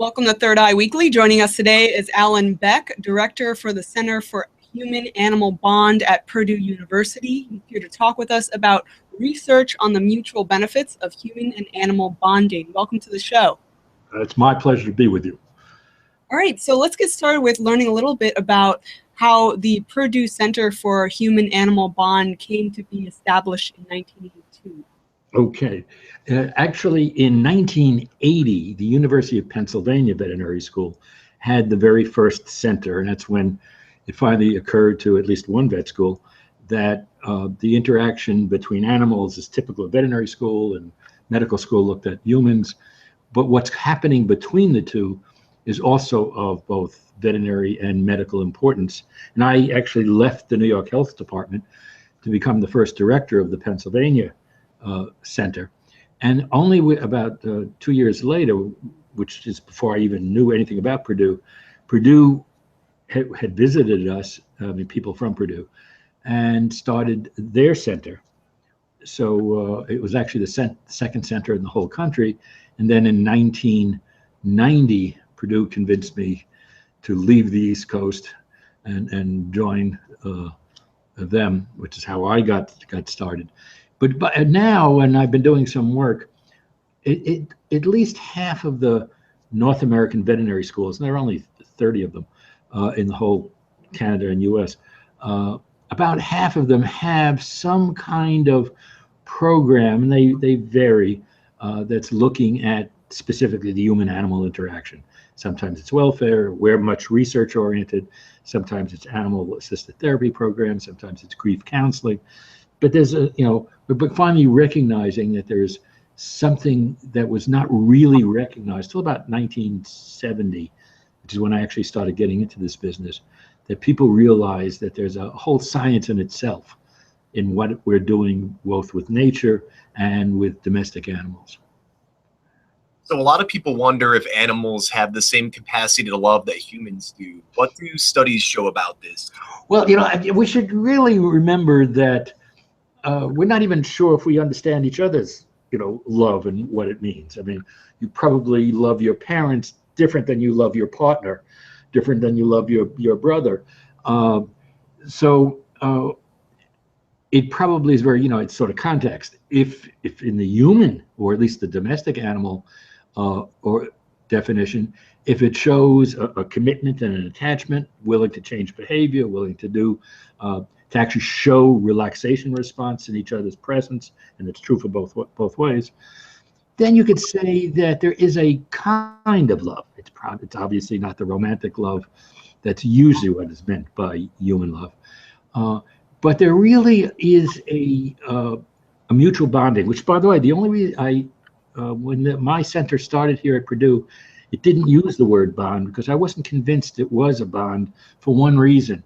Welcome to Third Eye Weekly. Joining us today is Alan Beck, Director for the Center for Human-Animal Bond at Purdue University. He's here to talk with us about research on the mutual benefits of human and animal bonding. Welcome to the show. It's my pleasure to be with you. All right, so let's get started with learning a little bit about how the Purdue Center for Human-Animal Bond came to be established in 1982. Okay. Actually, in 1980, the University of Pennsylvania Veterinary School had the very first center, and that's when it finally occurred to at least one vet school that the interaction between animals is typical of veterinary school, and medical school looked at humans. But what's happening between the two is also of both veterinary and medical importance. And I actually left the New York Health Department to become the first director of the Pennsylvania Center. And only about 2 years later, which is before I even knew anything about Purdue, Purdue had visited us, people from Purdue, and started their center. So it was actually the second center in the whole country. And then in 1990, Purdue convinced me to leave the East Coast and join them, which is how I got started. But now, and I've been doing some work, at least half of the North American veterinary schools, and there are only 30 of them in the whole Canada and US, about half of them have some kind of program, and they vary, that's looking at specifically the human-animal interaction. Sometimes it's welfare, we're much research-oriented. Sometimes it's animal-assisted therapy programs. Sometimes it's grief counseling. But there's we're finally recognizing that there's something that was not really recognized till about 1970, which is when I actually started getting into this business, that people realize that there's a whole science in itself in what we're doing both with nature and with domestic animals. So a lot of people wonder if animals have the same capacity to love that humans do. What do studies show about this? Well, we should really remember that we're not even sure if we understand each other's, love and what it means. I mean, you probably love your parents different than you love your partner, different than you love your brother. It probably is very, it's sort of context. If in the human, or at least the domestic animal or definition, if it shows a commitment and an attachment, willing to change behavior, willing to do, to actually show relaxation response in each other's presence, and it's true for both ways, then you could say that there is a kind of love. It's obviously not the romantic love that's usually what is meant by human love. But there really is a mutual bonding, which, by the way, the only reason when my center started here at Purdue, it didn't use the word bond because I wasn't convinced it was a bond for one reason.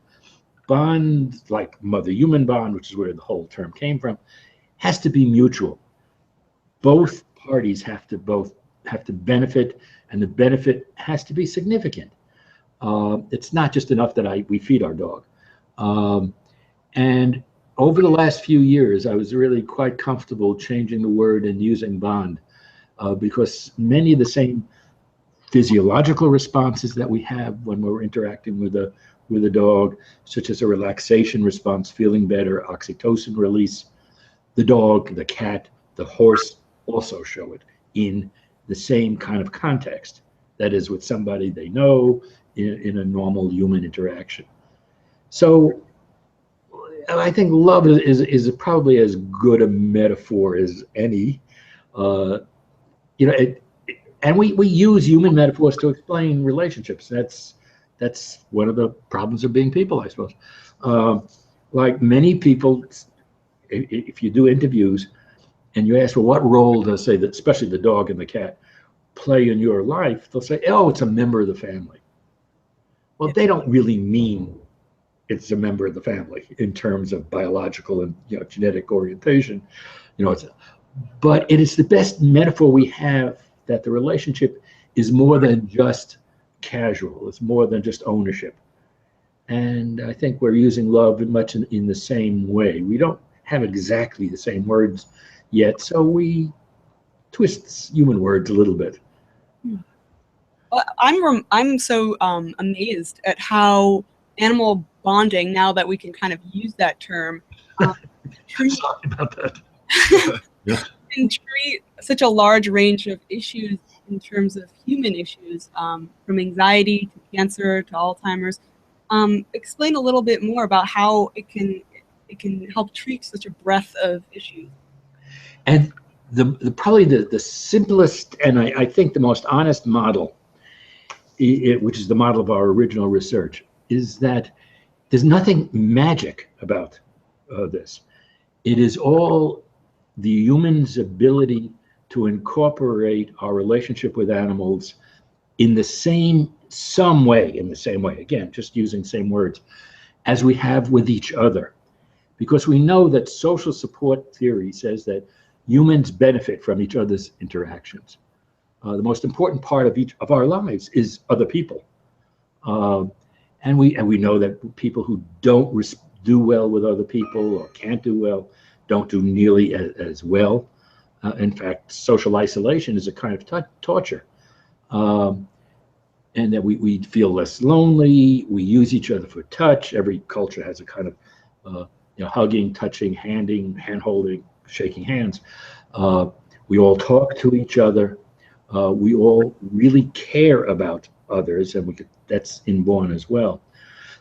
Bond, like mother-human bond, which is where the whole term came from, has to be mutual. Both parties have to benefit, and the benefit has to be significant. It's not just enough that we feed our dog. And over the last few years, I was really quite comfortable changing the word and using bond because many of the same physiological responses that we have when we're interacting with a dog, such as a relaxation response, feeling better, oxytocin release, the dog, the cat, the horse also show it in the same kind of context. That is, with somebody they know in a normal human interaction. So I think love is probably as good a metaphor as any. And we use human metaphors to explain relationships. That's one of the problems of being people, I suppose. Like many people, if you do interviews and you ask, well, what role does, say, that especially the dog and the cat play in your life, they'll say, oh, it's a member of the family. Well, they don't really mean it's a member of the family in terms of biological and genetic orientation. But it is the best metaphor we have that the relationship is more than just casual. It's more than just ownership. And I think we're using love much in the same way. We don't have exactly the same words yet, so we twist human words a little bit. I'm so amazed at how animal bonding, now that we can kind of use that term, treat, Sorry about that. Yeah. can treat such a large range of issues in terms of human issues, from anxiety to cancer to Alzheimer's. Explain a little bit more about how it can help treat such a breadth of issues. And probably the simplest and I think the most honest model, which is the model of our original research, is that there's nothing magic about this. It is all the human's ability to incorporate our relationship with animals in the same way, again, just using the same words, as we have with each other. Because we know that social support theory says that humans benefit from each other's interactions. The most important part of our lives is other people. And we know that people who don't do well with other people or can't do well don't do nearly as well. In fact, social isolation is a kind of torture. And that we feel less lonely. We use each other for touch. Every culture has a kind of hugging, touching, hand-holding, shaking hands. We all talk to each other. We all really care about others, and that's inborn as well.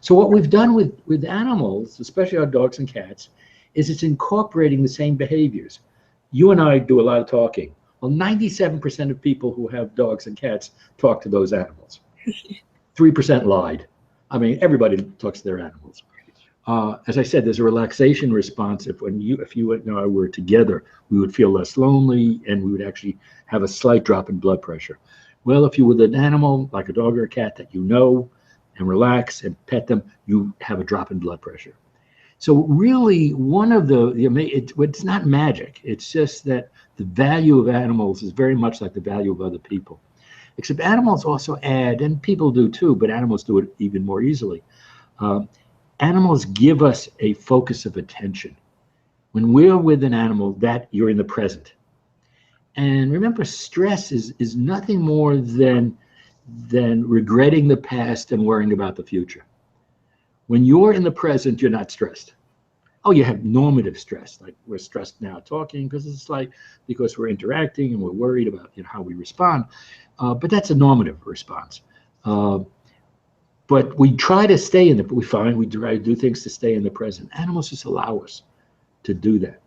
So what we've done with animals, especially our dogs and cats, is it's incorporating the same behaviors. You and I do a lot of talking. Well, 97% of people who have dogs and cats talk to those animals. 3% lied. I mean, everybody talks to their animals. As I said, there's a relaxation response. If you and I were together, we would feel less lonely, and we would actually have a slight drop in blood pressure. Well, if you were with an animal like a dog or a cat that you know and relax and pet them, you have a drop in blood pressure. So really, one of it's not magic. It's just that the value of animals is very much like the value of other people. Except animals also add, and people do too, but animals do it even more easily. Animals give us a focus of attention. When we're with an animal, that you're in the present. And remember, stress is nothing more than regretting the past and worrying about the future. When you're in the present, you're not stressed. Oh, you have normative stress, like we're stressed now talking because we're interacting and we're worried about how we respond. But that's a normative response. But we try to stay we try to do things to stay in the present. Animals just allow us to do that.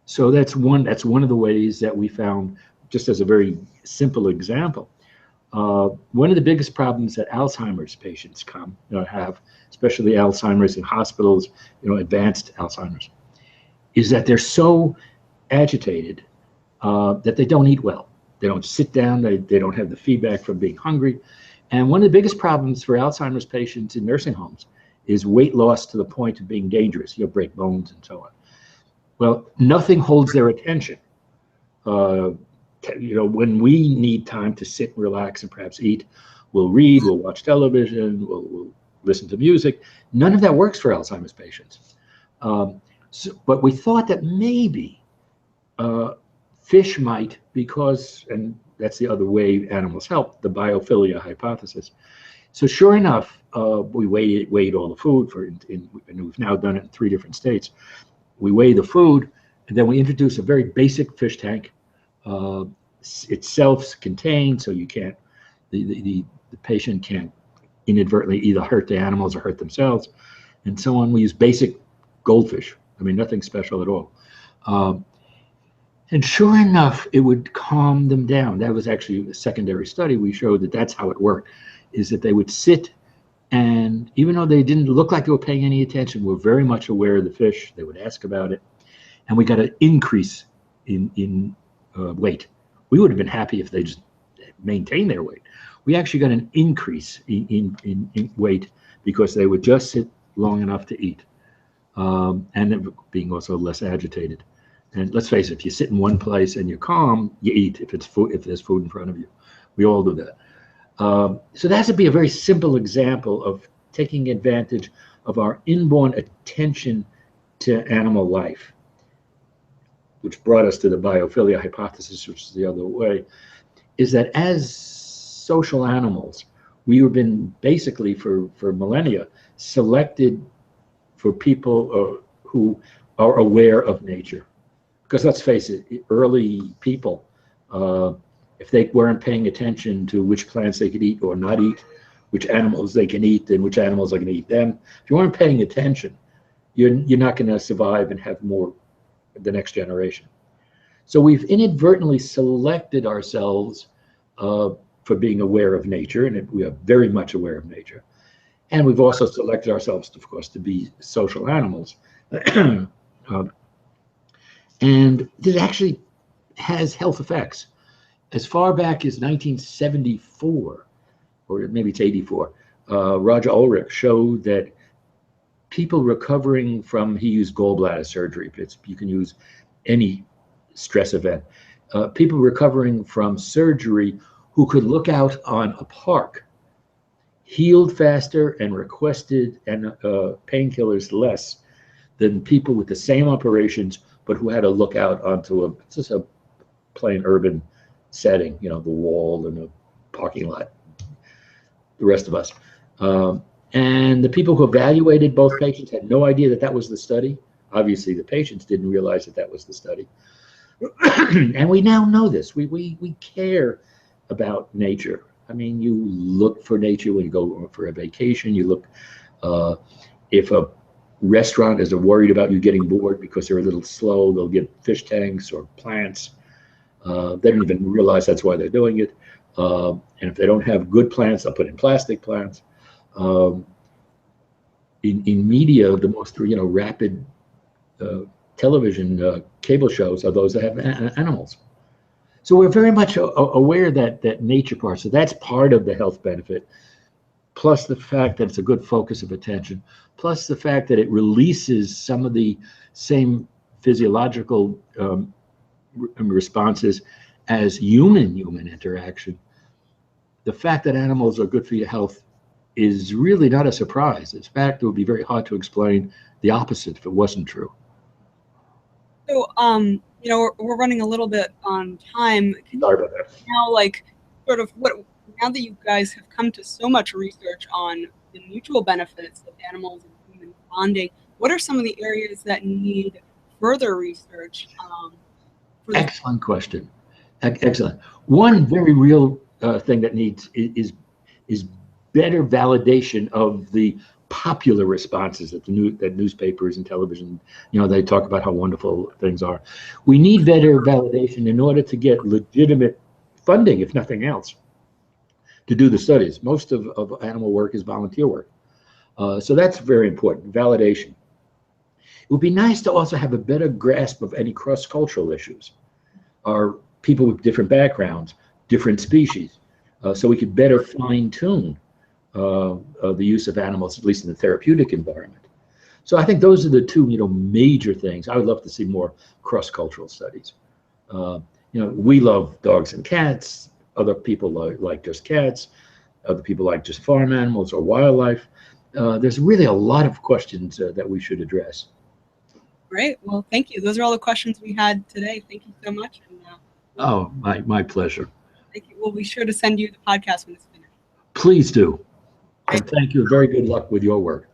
So that's one of the ways that we found, just as a very simple example. One of the biggest problems that Alzheimer's patients have, especially Alzheimer's in hospitals, advanced Alzheimer's, is that they're so agitated that they don't eat well. They don't sit down. They don't have the feedback from being hungry. And one of the biggest problems for Alzheimer's patients in nursing homes is weight loss to the point of being dangerous. You'll break bones and so on. Well, nothing holds their attention. When we need time to sit, relax, and perhaps eat, we'll read, we'll watch television, we'll listen to music. None of that works for Alzheimer's patients. But we thought that maybe fish might, and that's the other way animals help, the biophilia hypothesis. So sure enough, we weighed all the food and we've now done it in 3 different states. We weigh the food, and then we introduce a very basic fish tank. It's self-contained, so you can't, the patient can't inadvertently either hurt the animals or hurt themselves, and so on. We use basic goldfish. I mean, nothing special at all. And sure enough, it would calm them down. That was actually a secondary study. We showed that that's how it worked, is that they would sit, and even though they didn't look like they were paying any attention, were very much aware of the fish. They would ask about it, and we got an increase in weight. We would have been happy if they just maintained their weight. We actually got an increase in weight because they would just sit long enough to eat, and being also less agitated. And let's face it, if you sit in one place and you're calm, you eat if there's food in front of you. We all do that. So that would be a very simple example of taking advantage of our inborn attention to animal life, which brought us to the biophilia hypothesis, which is the other way, is that as social animals. We have been basically for millennia selected for people who are aware of nature. Because let's face it, early people, if they weren't paying attention to which plants they could eat or not eat, which animals they can eat and which animals are going to eat them, if you weren't paying attention, you're not going to survive and have more the next generation. So we've inadvertently selected ourselves for being aware of nature, and we are very much aware of nature. And we've also selected ourselves, of course, to be social animals. And this actually has health effects. As far back as 1974, or maybe it's 84, Roger Ulrich showed that people recovering from, he used gallbladder surgery, but you can use any stress event. People recovering from surgery who could look out on a park healed faster and requested painkillers less than people with the same operations, but who had to look out onto just a plain urban setting, the wall and the parking lot, the rest of us. And the people who evaluated both patients had no idea that was the study. Obviously, the patients didn't realize that was the study. And we now know this. We care about nature. I mean, you look for nature when you go for a vacation. You look, if a restaurant is worried about you getting bored because they're a little slow, they'll get fish tanks or plants. They don't even realize that's why they're doing it. And if they don't have good plants, they'll put in plastic plants. In media, the most rapid television cable shows are those that have animals. So we're very much aware that nature part. So that's part of the health benefit, plus the fact that it's a good focus of attention, plus the fact that it releases some of the same physiological responses as human interaction. The fact that animals are good for your health is really not a surprise. In fact, it would be very hard to explain the opposite if it wasn't true. So, we're running a little bit on time. Sorry about that. Now, now that you guys have come to so much research on the mutual benefits of animals and human bonding, what are some of the areas that need further research? Excellent question. Excellent. One very real thing that needs is better validation of the popular responses that newspapers and television, they talk about how wonderful things are. We need better validation in order to get legitimate funding, if nothing else, to do the studies. Most of animal work is volunteer work. So that's very important, validation. It would be nice to also have a better grasp of any cross-cultural issues, or people with different backgrounds, different species, so we could better fine-tune the use of animals, at least in the therapeutic environment. So I think those are the two, major things. I would love to see more cross-cultural studies. We love dogs and cats. Other people like just cats. Other people like just farm animals or wildlife. There's really a lot of questions that we should address. Great. Well, thank you. Those are all the questions we had today. Thank you so much. And, my pleasure. Thank you. We'll be sure to send you the podcast when it's finished. Please do. And thank you. Very good luck with your work.